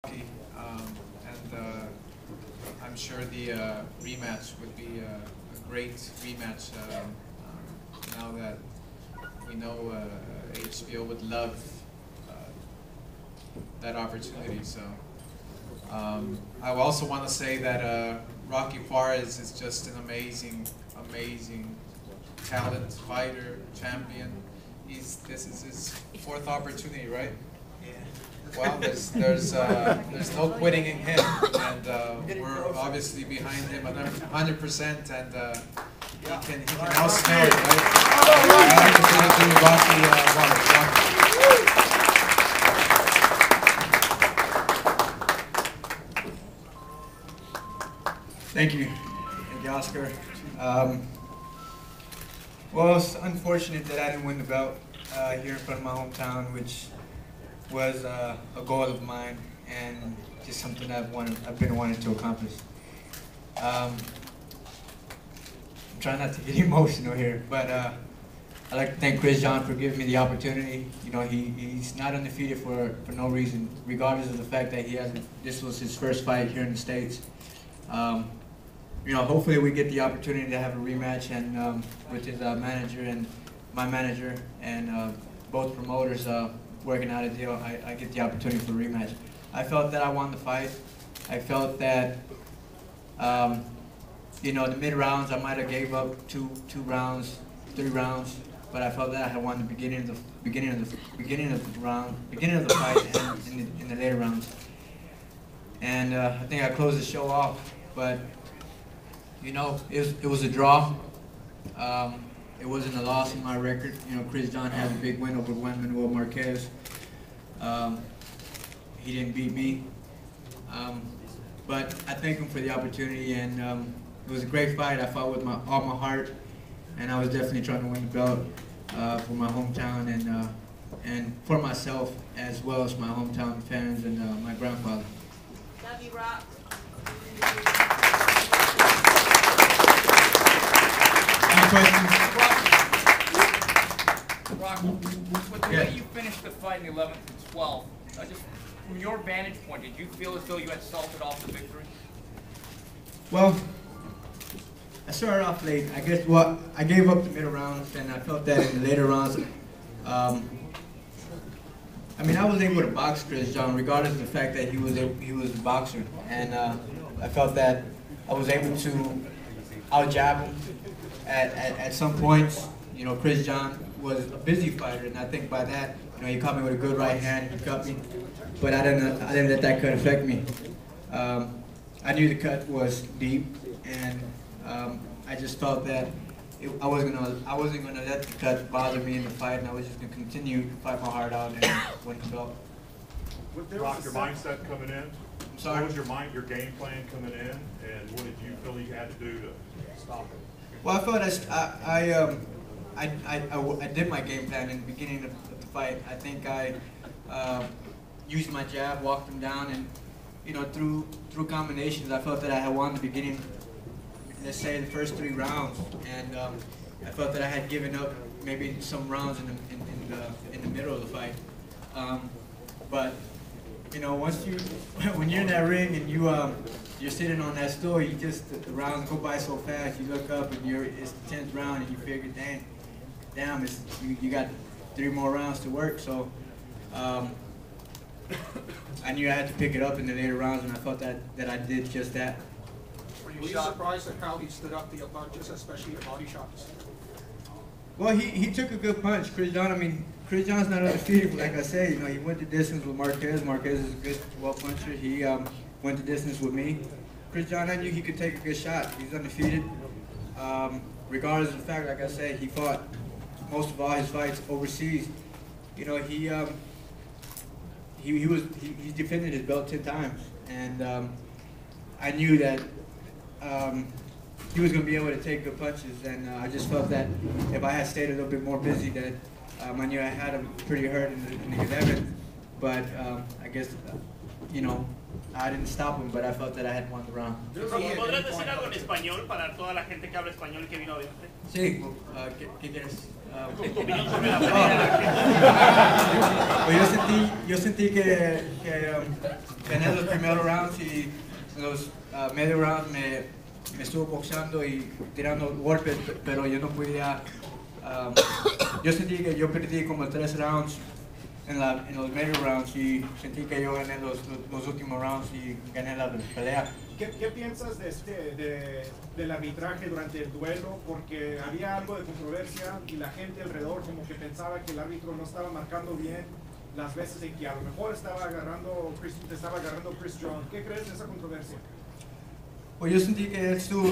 And I'm sure the rematch would be a great rematch now that we know HBO would love that opportunity. So I also want to say that Rocky Juarez is just an amazing talent, fighter, champion. This is his fourth opportunity, right? Yeah. Well, there's no quitting in him, and we're obviously behind him 100%, and he can now smell it, right? I'd like to say to Rocky Juarez. Thank you, Oscar. Well, it's unfortunate that I didn't win the belt here in front of my hometown, which was a goal of mine and just something I've been wanting to accomplish. I'm trying not to get emotional here, but I'd like to thank Chris John for giving me the opportunity. You know, he's not undefeated for no reason, regardless of the fact that this was his first fight here in the States. You know, hopefully we get the opportunity to have a rematch, and with his manager and my manager and both promoters working out a deal, I get the opportunity for a rematch. I felt that I won the fight. I felt that, you know, the mid rounds I might have gave up two rounds, 3 rounds, but I felt that I had won the beginning of the fight, and in the later rounds. And I think I closed the show off, but you know, it was a draw. It wasn't a loss in my record. You know, Chris John had a big win over Juan Manuel Marquez. He didn't beat me, but I thank him for the opportunity, and it was a great fight. I fought with all my heart, and I was definitely trying to win the belt for my hometown and for myself, as well as my hometown fans and my grandfather. Love you, Rock. Any questions? Rock, with the way you finished the fight in the 11th and 12th, just from your vantage point, did you feel as though you had salted off the victory? Well, I started off late. I guess I gave up the middle rounds, and I felt that in the later rounds. I mean, I was able to box Chris John, regardless of the fact that he was a boxer, and I felt that I was able to out-jab him at some points. You know, Chris John was a busy fighter, and I think by that, you know, he caught me with a good right hand. He cut me, but I didn't let that cut affect me. I knew the cut was deep, and I just felt that I wasn't gonna let the cut bother me in the fight, and I was just gonna continue to fight my heart out and win the belt. Rock, your mindset coming in? I'm sorry? What was your game plan coming in, and what did you feel you had to do to stop it? Well, I felt I did my game plan in the beginning of the fight. I think I used my jab, walked him down, and you know, through combinations, I felt that I had won the beginning, let's say the first 3 rounds, and I felt that I had given up maybe some rounds in the middle of the fight. But you know, when you're in that ring and you're sitting on that stool, the rounds go by so fast. You look up and it's the 10th round, and you figure, damn, you got 3 more rounds to work. So I knew I had to pick it up in the later rounds, and I felt that I did just that. Were you surprised at how he stood up the punches, especially the body shots? Well, he took a good punch. Chris John, I mean, Chris John's not undefeated. Like I said, you know, he went the distance with Marquez. Marquez is a good, well puncher. He went the distance with me. Chris John, I knew he could take a good shot. He's undefeated. Regardless of the fact, like I said, he fought most of all his fights overseas. You know, he defended his belt 10 times, and I knew that he was going to be able to take good punches, and I just felt that if I had stayed a little bit more busy, that I knew I had him pretty hurt in the 11th, but I guess, you know, I didn't stop him, but I felt that I had won the round. ¿Podrás decir algo en español para toda la gente que habla español que vino a verte? Sí, ¿qué quieres? Tu opinión sobre la pelea. Pues yo sentí que gané los primeros rounds y los medio rounds me estuvo boxeando y tirando golpes, pero yo no podía. Yo sentí que yo perdí como 3 rounds en los medio rounds y sentí que yo gané los últimos rounds y gané la pelea. ¿Qué piensas del arbitraje durante el duelo? Porque había algo de controversia y la gente alrededor como que pensaba que el árbitro no estaba marcando bien las veces en que a lo mejor te estaba agarrando Chris John. ¿Qué crees de esa controversia? Pues yo sentí que él estuvo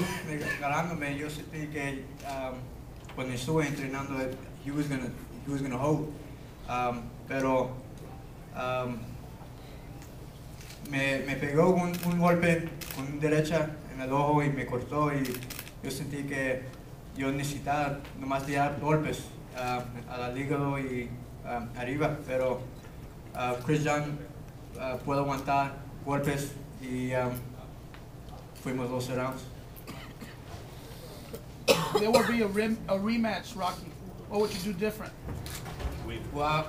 ganándome. Yo sentí que cuando estuve entrenando, he was gonna hold. Pero me pegó un golpe con derecha en el ojo y me cortó y yo sentí que yo necesitaba nomás tirar golpes al hígado y arriba, pero Chris John puede aguantar golpes y fuimos 12 rounds. There will be a rematch, Rocky. What would you do different? Well, I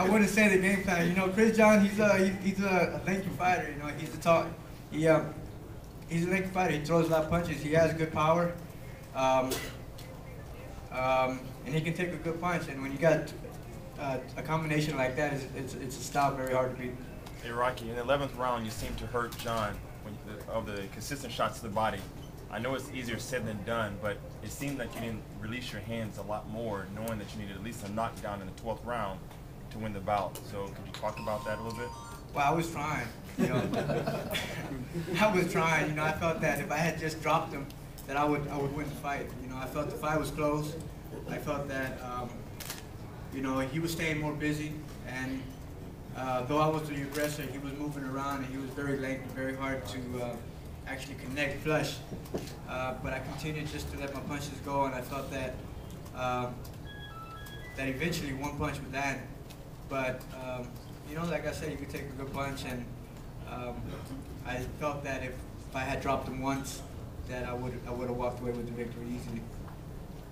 wouldn't say the game plan. You know, Chris John, he's a lengthy fighter. You know, he's a lengthy fighter. He throws a lot of punches. He has good power, and he can take a good punch. And when you got a combination like that, it's a style very hard to beat. Hey Rocky, in the 11th round, you seem to hurt John of the consistent shots to the body. I know it's easier said than done, but it seemed like you didn't release your hands a lot more, knowing that you needed at least a knockdown in the 12th round to win the bout. So could you talk about that a little bit? Well, I was trying, you know. I was trying, you know. I felt that if I had just dropped him, that I would win the fight. You know, I felt the fight was close. I felt that, you know, he was staying more busy, and though I was the aggressor, he was moving around, and he was very lengthy, very hard to actually connect flush, but I continued just to let my punches go, and I felt that that eventually one punch would land. But you know, like I said, you could take a good punch, and I felt that if I had dropped him once, that I would have walked away with the victory easily.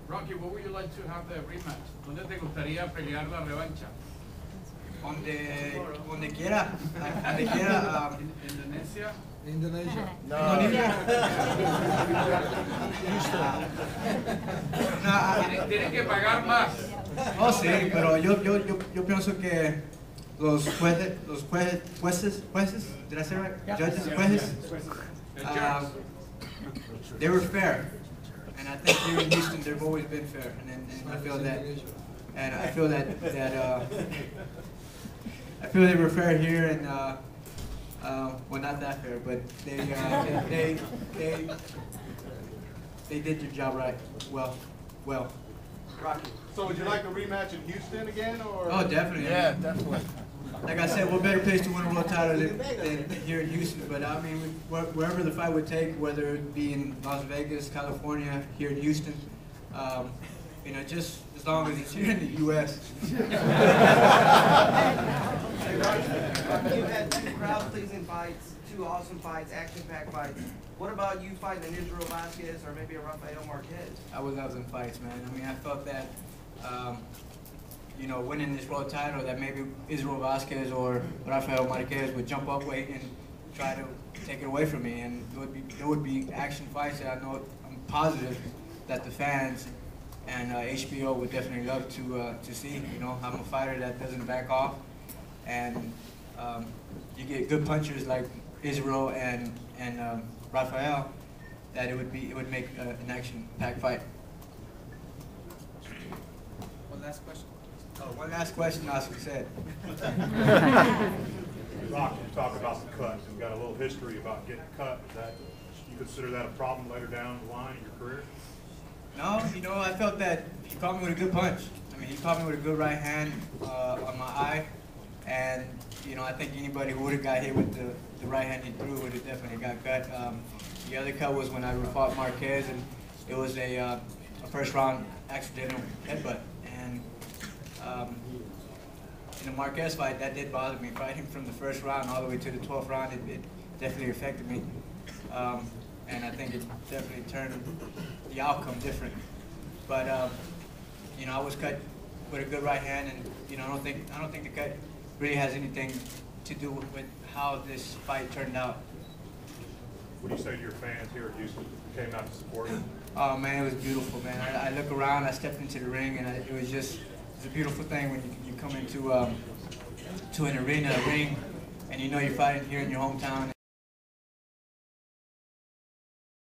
Rocky, what would you like to have the rematch? ¿Dónde te gustaría pelear la revancha? Donde quiera, donde quiera. Indonesia. Indonesia. No. Tienen que pagar más. Oh sí, pero yo pienso que los jueces, did I say right? Judges, jueces, they were fair, and I think here in Houston they've always been fair, and I feel that, I feel they were fair here, and well, not that fair, but they did their job right, well. Rocky. So would you like a rematch in Houston again, or? Oh, definitely. Yeah, definitely. Like I said, what better place to win a world title than here in Houston? But I mean, wherever the fight would take, whether it be in Las Vegas, California, here in Houston, you know, just as long as it's here in the U.S. You've had 2 crowd-pleasing fights, 2 awesome fights, action-packed fights. What about you fighting an Israel Vasquez or maybe a Rafael Marquez? I was loving fights, man. I mean, I felt that, you know, winning this world title, that maybe Israel Vasquez or Rafael Marquez would jump up weight and try to take it away from me. And there would be action fights that I'm positive that the fans and HBO would definitely love to see. You know, I'm a fighter that doesn't back off, and you get good punchers like Israel and Rafael, that it would make an action-packed fight. One last question. Oh, one last question, Oscar said. Rock, you talk about the cut. We've got a little history about getting cut. Is that, you consider that a problem later down the line in your career? No, you know, I felt that he caught me with a good punch. I mean, he caught me with a good right hand on my eye, and you know, I think anybody who would have got hit with the right hand he threw would have definitely got cut. The other cut was when I fought Marquez, and it was a first round accidental headbutt. And in the Marquez fight, that did bother me. Fighting from the first round all the way to the 12th round, it definitely affected me. And I think it definitely turned the outcome different. But you know, I was cut with a good right hand, and you know, I don't think the cut really has anything to do with how this fight turned out. What do you say to your fans here at Houston who came out to support you? Oh man, it was beautiful, man. I look around, I stepped into the ring, and it was a beautiful thing when you come into to an arena, a ring, and you know you're fighting here in your hometown.